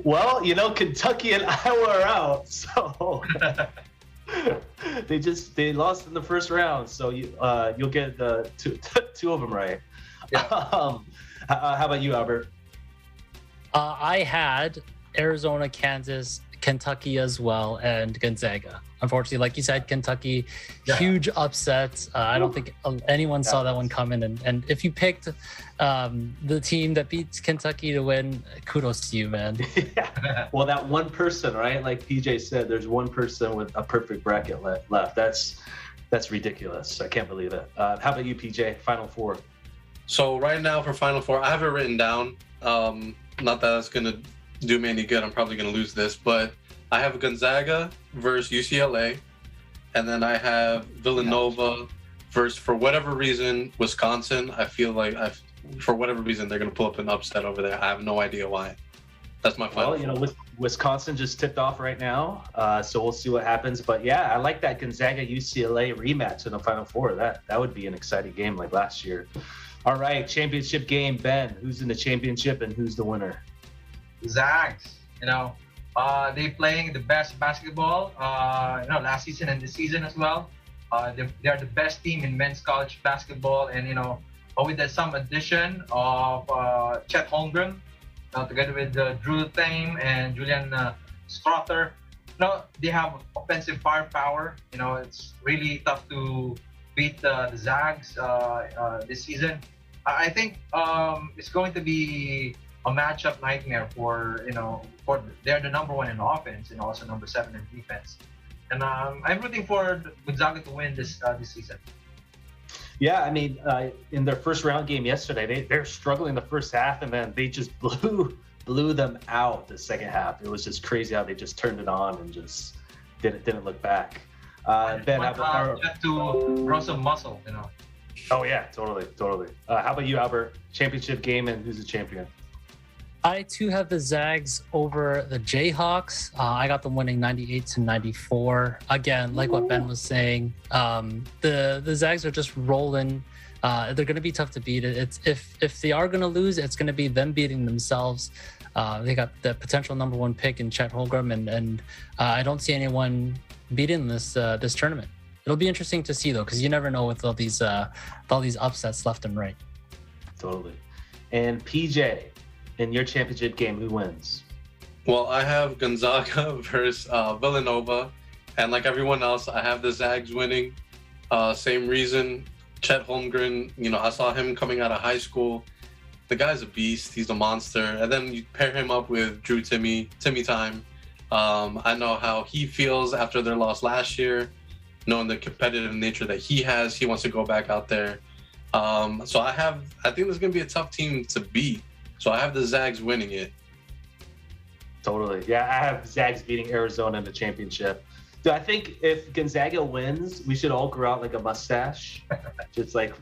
Speaker 1: Well, you know, Kentucky and Iowa are out, so they lost in the first round. So you'll get the two of them right. Yeah. How about you, Albert?
Speaker 27: I had Arizona, Kansas, Kentucky as well, and Gonzaga. Unfortunately, like you said, Kentucky, huge upsets. I don't think anyone saw that one coming. And if you picked the team that beats Kentucky to win, kudos to you, man.
Speaker 1: Yeah. Well, that one person, right? Like PJ said, there's one person with a perfect bracket left. That's ridiculous. I can't believe it. How about you, PJ? Final Four.
Speaker 4: So right now for Final Four, I have it written down. Not that it's going to do me any good. I'm probably going to lose this, but I have Gonzaga versus UCLA, and then I have Villanova versus, for whatever reason, Wisconsin. I feel like for whatever reason, they're going to pull up an upset over there. I have no idea why. That's my final. Well,
Speaker 1: you know, Wisconsin just tipped off right now, so we'll see what happens. But yeah, I like that Gonzaga UCLA rematch in the Final Four. That would be an exciting game like last year. All right, championship game, Ben. Who's in the championship and who's the winner?
Speaker 8: Zags. You know, they playing the best basketball. You know, last season and this season as well. They are the best team in men's college basketball, and you know, with some addition of Chet Holmgren, together with Drew Thaim and Julian Strother. You know, they have offensive firepower. You know, it's really tough to beat the Zags this season. I think it's going to be a matchup nightmare for they're the number 1 in offense and also number 7 in defense. And I'm rooting for Gonzaga to win this season.
Speaker 1: Yeah, I mean, in their first round game yesterday, they're struggling the first half, and then they just blew them out the second half. It was just crazy how they just turned it on and just didn't look back. Ben, how about
Speaker 8: to grow some muscle, you know?
Speaker 1: Oh yeah, totally. How about you, Albert? Championship game and who's the champion?
Speaker 27: I too have the Zags over the Jayhawks. I got them winning 98-94. Again, like what Ben was saying, the Zags are just rolling. They're going to be tough to beat. It's if they are going to lose, it's going to be them beating themselves. They got the potential number 1 pick in Chet Holmgren, and I don't see anyone beating this tournament. It'll be interesting to see though, because you never know with all these upsets left and right.
Speaker 1: Totally. And PJ, in your championship game, who wins?
Speaker 4: Well, I have Gonzaga versus Villanova, and like everyone else, I have the Zags winning. Same reason. Chet Holmgren, you know, I saw him coming out of high school. The guy's a beast. He's a monster. And then you pair him up with Drew Timmy Time. I know how he feels after their loss last year, knowing the competitive nature that he has. He wants to go back out there. So I think this is going to be a tough team to beat. So I have the Zags winning it.
Speaker 1: Totally. Yeah, I have Zags beating Arizona in the championship. Dude, I think if Gonzaga wins, we should all grow out like a mustache. Just like,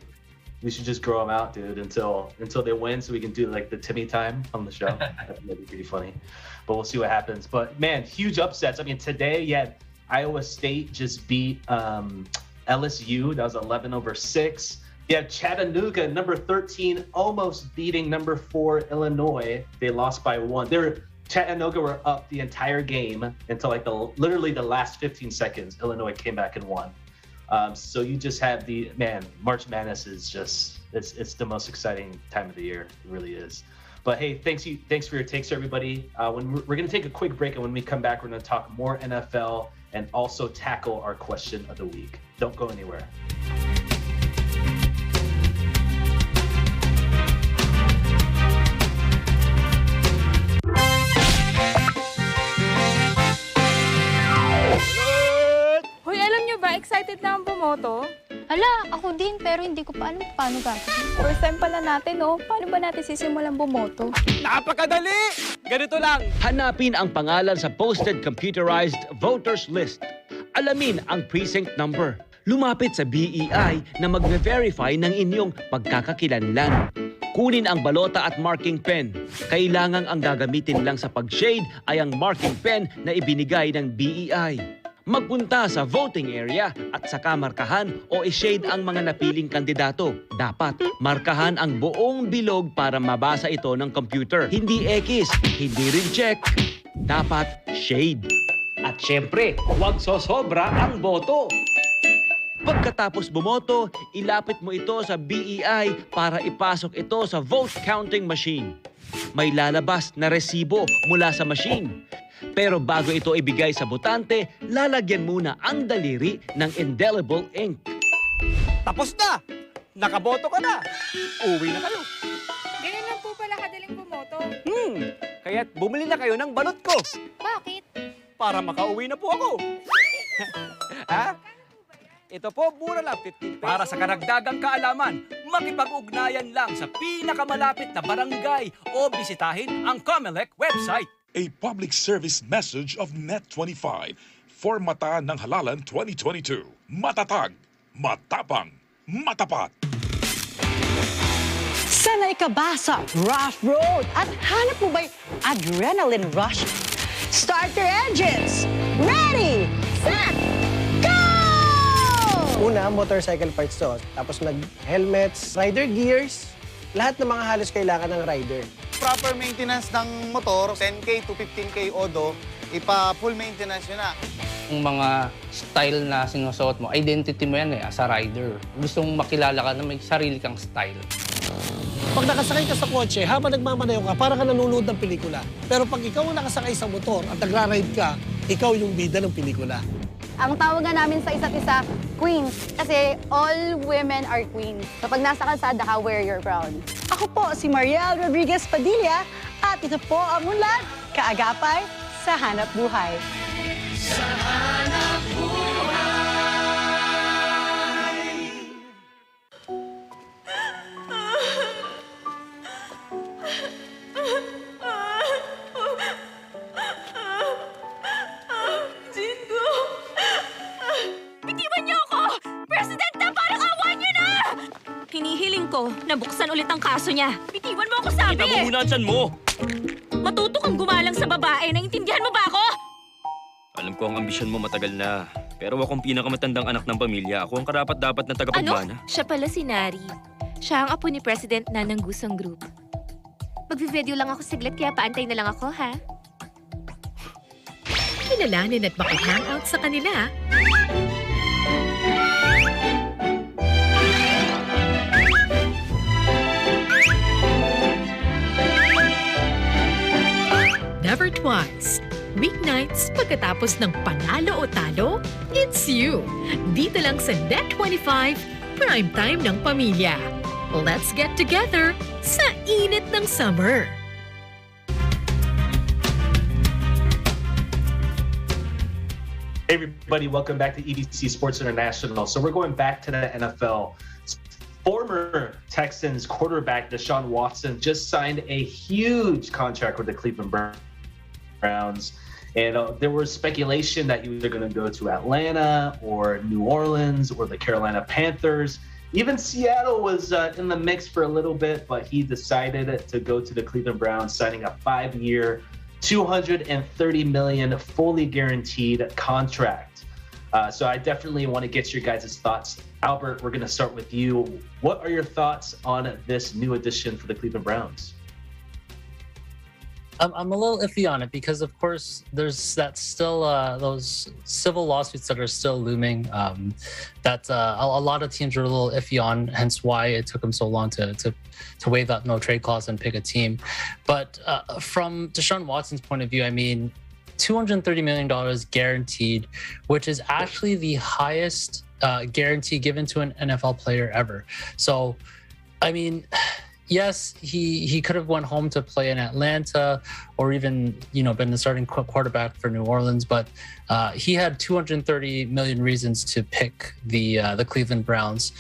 Speaker 1: we should just grow them out, dude, until they win, so we can do like the Timmy time on the show. That'd be pretty funny. But we'll see what happens. But man, huge upsets. I mean, today, Iowa State just beat LSU. That was 11-6. You have Chattanooga, number 13, almost beating number 4 Illinois. They lost by 1. Chattanooga were up the entire game until like literally the last 15 seconds. Illinois came back and won. So you just have March Madness is just it's the most exciting time of the year. It really is. But hey, thanks for your takes, everybody. We're gonna take a quick break, and when we come back, we're gonna talk more NFL and also tackle our question of the week. Don't go anywhere.
Speaker 17: Hoy, alam nyo ba, excited na ang bumoto?
Speaker 13: Hala, ako din, pero hindi ko pa alam paano gagawin.
Speaker 17: First time pala natin, no? Paano ba natin sisimulan bumoto?
Speaker 22: Napakadali! Ganito lang. Hanapin ang pangalan sa posted computerized voters list. Alamin ang precinct number. Lumapit sa BEI na magve-verify ng inyong pagkakakilanlan. Kunin ang balota at marking pen. Kailangang ang gagamitin lang sa pag-shade ay ang marking pen na ibinigay ng BEI. Magpunta sa voting area at saka markahan o i-shade ang mga napiling kandidato. Dapat markahan ang buong bilog para mabasa ito ng computer. Hindi X, hindi rin check. Dapat shade. At syempre, huwag sosobra ang boto. Pagkatapos bumoto, ilapit mo ito sa BEI para ipasok ito sa vote counting machine. May lalabas na resibo mula sa machine. Pero bago ito ibigay sa botante, lalagyan muna ang daliri ng indelible ink. Tapos na! Nakaboto ka na! Uwi na kayo!
Speaker 17: Ganyan lang po pala kadaling bumoto.
Speaker 22: Kaya't bumili na kayo ng balot ko.
Speaker 13: Bakit?
Speaker 22: Para makauwi na po ako. Ha? Ito po, mura lang, 15 pesos. Para sa karagdagang kaalaman, makipag-ugnayan lang sa pinakamalapit na barangay o bisitahin ang COMELEC website.
Speaker 3: A public service message of Net25 for Mata ng Halalan 2022. Matatag, matapang, matapat.
Speaker 15: Sanay ka ba sa rough road at hanap mo ba'y adrenaline rush? Start your engines! Ready, set, go!
Speaker 2: Una, motorcycle parts to. Tapos helmets, rider gears, lahat ng mga halos kailangan ng rider.
Speaker 18: Proper maintenance ng motor, 10K to 15K odo, ipa-full maintenance yun na.
Speaker 19: Yung mga style na sinusuot mo, identity mo yan as a rider. Gusto mong makilala ka na may sarili kang style.
Speaker 20: Pag nakasakay ka sa kotse, habang nagmamanayo ka, para ka nanonood ng pelikula. Pero pag ikaw ang nakasakay sa motor at nagra-ride ka, ikaw yung bida ng pelikula.
Speaker 13: Ang tawag nga namin sa isa't isa, queens. Kasi all women are queens. Kapag nasa kalsada ka, wear your crown.
Speaker 15: Ako po si Mariel Rodriguez Padilla at ito po ang Unlad, Kaagapay sa Hanap Buhay.
Speaker 12: Sa Hanap Buhay. Jingo! Bitiwan niyo ako! Presidenta, parang awa niyo na! Hinihiling ko na buksan ulit ang kaso niya. Bitiwan mo ako, sabi!
Speaker 22: Kita mo muna ang tiyan mo!
Speaker 12: Matuto kang gumalang sa babae. Naintindihan mo ba ako?
Speaker 21: Alam ko ang ambisyon mo matagal na. Pero akong pinakamatandang anak ng pamilya. Ako ang karapat-dapat na tagapagmana.
Speaker 25: Ano? Siya pala si Nari. Siya ang apo ni President na ng Gusong Group. Magvi-video lang ako saglit kaya paantay na lang ako, ha?
Speaker 23: Kilalanin at maki-hangout sa kanila. Never twice. Weeknights, pagkatapos ng panalo o talo, it's you. Dito lang sa Net25, primetime ng pamilya. Let's get together sa init ng summer.
Speaker 1: Hey everybody, welcome back to EBC Sports International. So we're going back to the NFL. Former Texans quarterback Deshaun Watson just signed a huge contract with the Cleveland Browns. And there was speculation that he was either going to go to Atlanta or New Orleans or the Carolina Panthers. Even Seattle was in the mix for a little bit, but he decided to go to the Cleveland Browns, signing a 5-year, $230 million fully guaranteed contract. So I definitely want to get your guys' thoughts. Albert, we're going to start with you. What are your thoughts on this new addition for the Cleveland Browns?
Speaker 27: I'm a little iffy on it because, of course, there's still those civil lawsuits that are still looming. That a lot of teams are a little iffy on, hence why it took them so long to waive that no trade clause and pick a team. But from Deshaun Watson's point of view, I mean, $230 million guaranteed, which is actually the highest guarantee given to an NFL player ever. So, I mean, yes, he could have went home to play in Atlanta or even, been the starting quarterback for New Orleans, but he had 230 million reasons to pick the Cleveland Browns.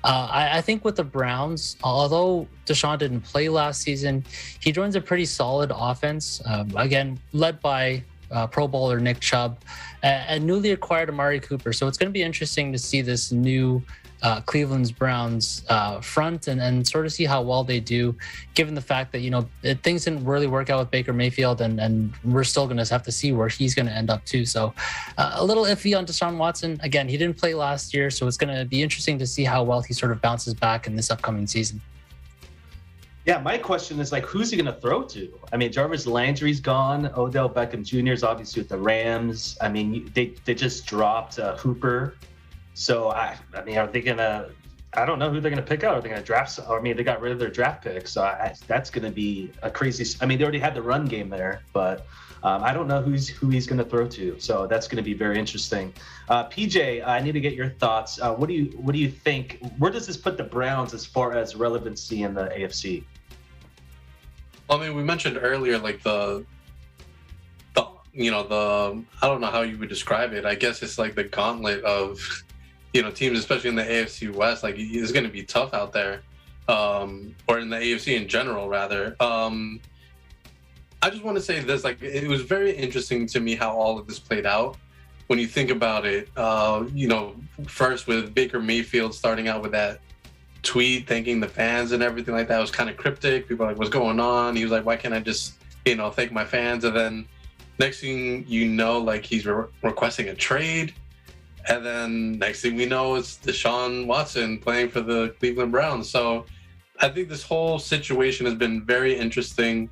Speaker 27: I think with the Browns, although Deshaun didn't play last season, he joins a pretty solid offense, again, led by Pro Bowler Nick Chubb and newly acquired Amari Cooper. So it's going to be interesting to see this new Cleveland's Browns front and sort of see how well they do, given the fact that, things didn't really work out with Baker Mayfield and we're still going to have to see where he's going to end up too. So a little iffy on Deshaun Watson. Again, he didn't play last year, so it's going to be interesting to see how well he sort of bounces back in this upcoming season.
Speaker 1: Yeah, my question is who's he going to throw to? I mean, Jarvis Landry's gone. Odell Beckham Jr. is obviously with the Rams. I mean, they just dropped Hooper. So, I mean, are they going to – I don't know who they're going to pick out. Are they going to draft – I mean, they got rid of their draft pick. So, that's going to be a crazy – I mean, they already had the run game there. But I don't know who he's going to throw to. So, that's going to be very interesting. PJ, I need to get your thoughts. What do you think? Where does this put the Browns as far as relevancy in the AFC?
Speaker 4: Well, I mean, we mentioned earlier, the I don't know how you would describe it. I guess it's like the gauntlet of, teams, especially in the AFC West. It's going to be tough out there, or in the AFC in general, rather. I just want to say this: it was very interesting to me how all of this played out. When you think about it, first with Baker Mayfield starting out with that tweet thanking the fans and everything like that, it was kind of cryptic. People were like, what's going on? He was like, why can't I just thank my fans? And then next thing you know, he's requesting a trade, and then next thing we know, it's Deshaun Watson playing for the Cleveland Browns. So I think this whole situation has been very interesting.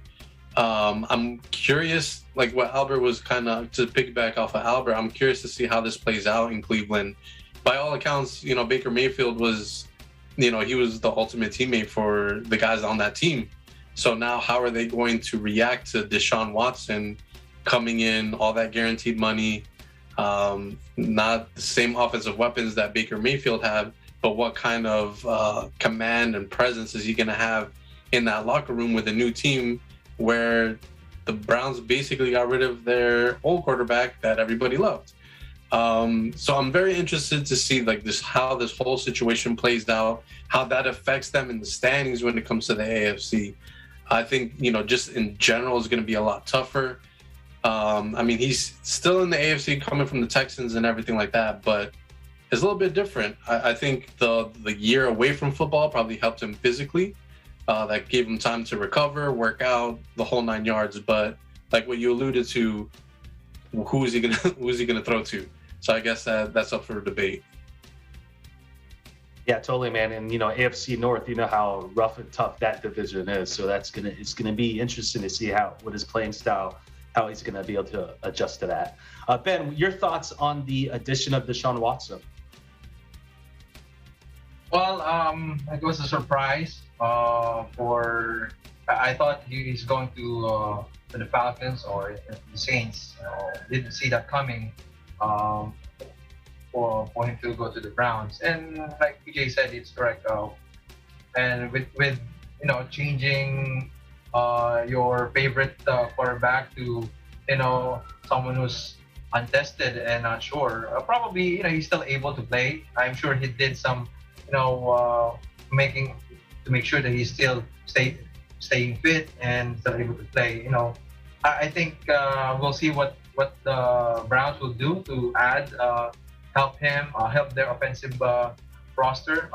Speaker 4: I'm curious, what Albert was kind of, to piggyback off of Albert, I'm curious to see how this plays out in Cleveland. By all accounts, Baker Mayfield was he was the ultimate teammate for the guys on that team. So now how are they going to react to Deshaun Watson coming in, all that guaranteed money, not the same offensive weapons that Baker Mayfield had, but what kind of command and presence is he going to have in that locker room with a new team where the Browns basically got rid of their old quarterback that everybody loved. So I'm very interested to see how this whole situation plays out, how that affects them in the standings when it comes to the AFC. I think, just in general is going to be a lot tougher. I mean, he's still in the AFC coming from the Texans and everything like that, but it's a little bit different. I think the year away from football probably helped him physically. That gave him time to recover, work out, the whole 9 yards. But like what you alluded to, who is he gonna throw to? So I guess that's up for debate.
Speaker 1: Yeah, totally, man. And AFC North, how rough and tough that division is. So it's gonna be interesting to see what his playing style, how he's gonna be able to adjust to that. Ben, your thoughts on the addition of Deshaun Watson?
Speaker 8: Well, it was a surprise. I thought he's going to the Falcons or the Saints. Didn't see that coming. For him to go to the Browns, and like PJ said, it's correct. And with changing your favorite quarterback to someone who's untested and not sure, probably he's still able to play. I'm sure he did some making to make sure that he's still staying fit and still able to play. I think we'll see what the Browns will do to add help their offensive roster.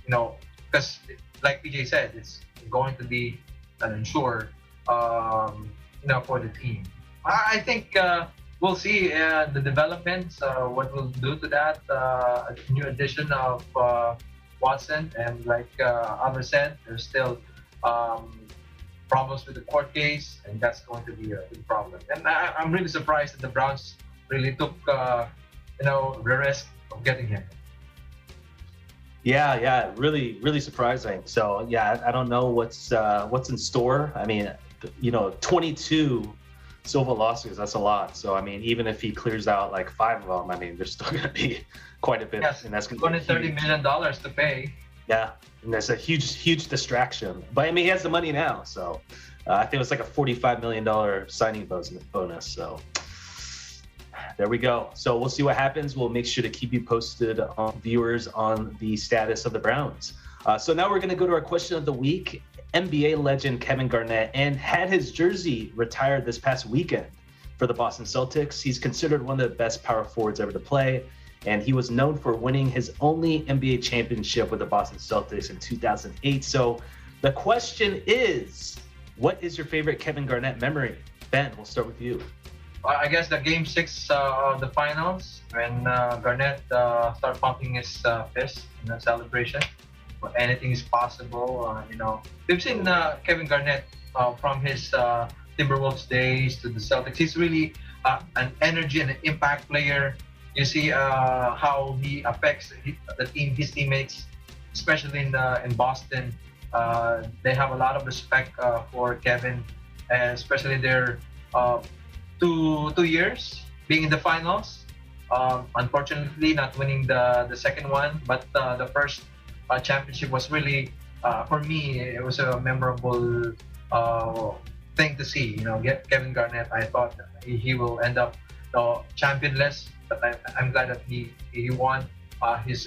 Speaker 8: Because like PJ said, it's going to be an ensure for the team. I think we'll see the developments, what we'll do to that new addition of Watson. And like Albert said, there's still problems with the court case, and that's going to be a big problem. And I'm really surprised that the Browns really took the risk of getting him.
Speaker 1: Yeah, really, really surprising. So yeah, I don't know what's in store. I mean, 22 Silva lawsuits, that's a lot. So I mean, even if he clears out like 5 of them, I mean, there's still going to be quite a bit,
Speaker 8: yes,
Speaker 1: and that's going to be
Speaker 8: $30 million to pay.
Speaker 1: Yeah, and that's a huge distraction. But I mean, he has the money now, so I think it was like a $45 million signing bonus. So there we go. So we'll see what happens. We'll make sure to keep you posted, viewers, on the status of the Browns. So now we're going to go to our question of the week. NBA legend Kevin Garnett had his jersey retired this past weekend for the Boston Celtics. He's considered one of the best power forwards ever to play, and he was known for winning his only NBA championship with the Boston Celtics in 2008. So the question is, what is your favorite Kevin Garnett memory? Ben, we'll start with you.
Speaker 8: I guess the Game 6 of the finals, when Garnett started pumping his fist in the celebration. Anything is possible. We've seen Kevin Garnett from his Timberwolves days to the Celtics. He's really an energy and an impact player. You see how he affects the team, his teammates, especially in Boston. They have a lot of respect for Kevin, and especially their 2 years being in the finals. Unfortunately, not winning the second one, but the first championship was really, for me, it was a memorable thing to see. Get Kevin Garnett. I thought he will end up championless, but I'm glad that he won his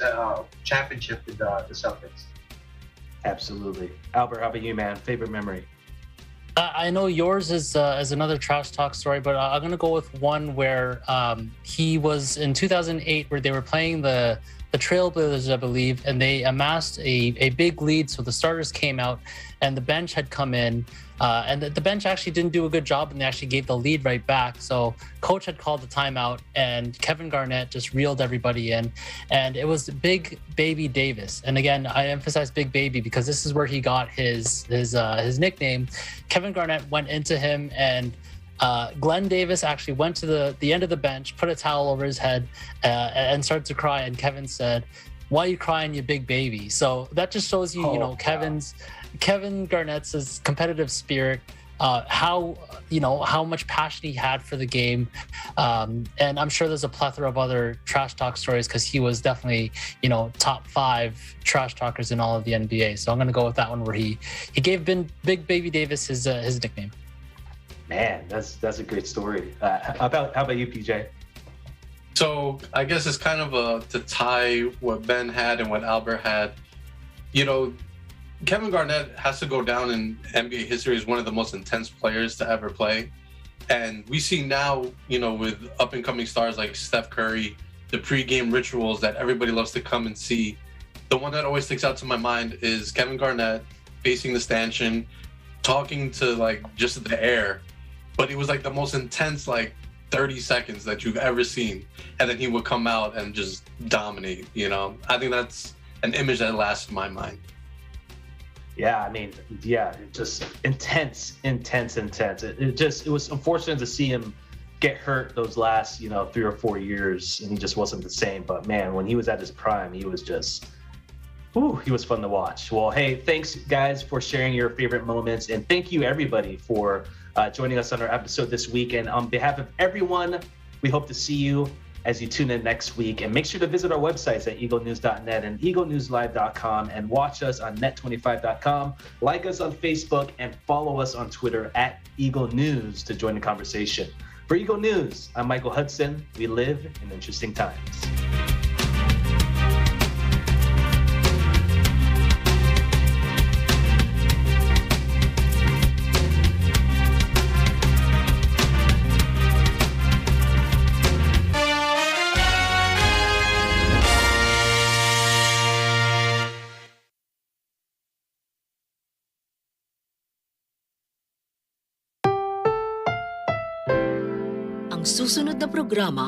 Speaker 8: championship with the Celtics.
Speaker 1: Absolutely. Albert, how about you, man? Favorite memory?
Speaker 27: I know yours is another trash talk story, but I'm going to go with one where he was in 2008, where they were playing the Trailblazers, I believe, and they amassed a big lead. So the starters came out and the bench had come in, and the bench actually didn't do a good job, and they actually gave the lead right back. So coach had called the timeout, and Kevin Garnett just reeled everybody in, and it was Big Baby Davis. And again, I emphasize Big Baby because this is where he got his nickname. Kevin Garnett went into him, and Glenn Davis actually went to the end of the bench, put a towel over his head, and started to cry. And Kevin said, "Why are you crying, you big baby?" So that just shows you, Kevin Garnett's competitive spirit, how much passion he had for the game, and I'm sure there's a plethora of other trash talk stories because he was definitely top 5 trash talkers in all of the NBA. So I'm going to go with that one where he gave Big Baby Davis his nickname.
Speaker 1: Man, that's a great story. How about you, PJ?
Speaker 4: So I guess it's kind of to tie what Ben had and what Albert had. Kevin Garnett has to go down in NBA history as one of the most intense players to ever play. And we see now, with up-and-coming stars like Steph Curry, the pre-game rituals that everybody loves to come and see. The one that always sticks out to my mind is Kevin Garnett facing the stanchion, talking to just the air. But it was the most intense 30 seconds that you've ever seen. And then he would come out and just dominate, I think that's an image that lasts in my mind.
Speaker 1: Yeah, I mean, just intense. It was unfortunate to see him get hurt those last, 3 or 4 years, and he just wasn't the same. But man, when he was at his prime, he was just, he was fun to watch. Well, hey, thanks guys for sharing your favorite moments, and thank you everybody for joining us on our episode this week. And on behalf of everyone, we hope to see you as you tune in next week. And make sure to visit our websites at eaglenews.net and eaglenewslive.com, and watch us on net25.com. Like us on Facebook and follow us on Twitter at Eagle News to join the conversation. For Eagle News, I'm Michael Hudson. We live in interesting times.
Speaker 23: Ang susunod na programa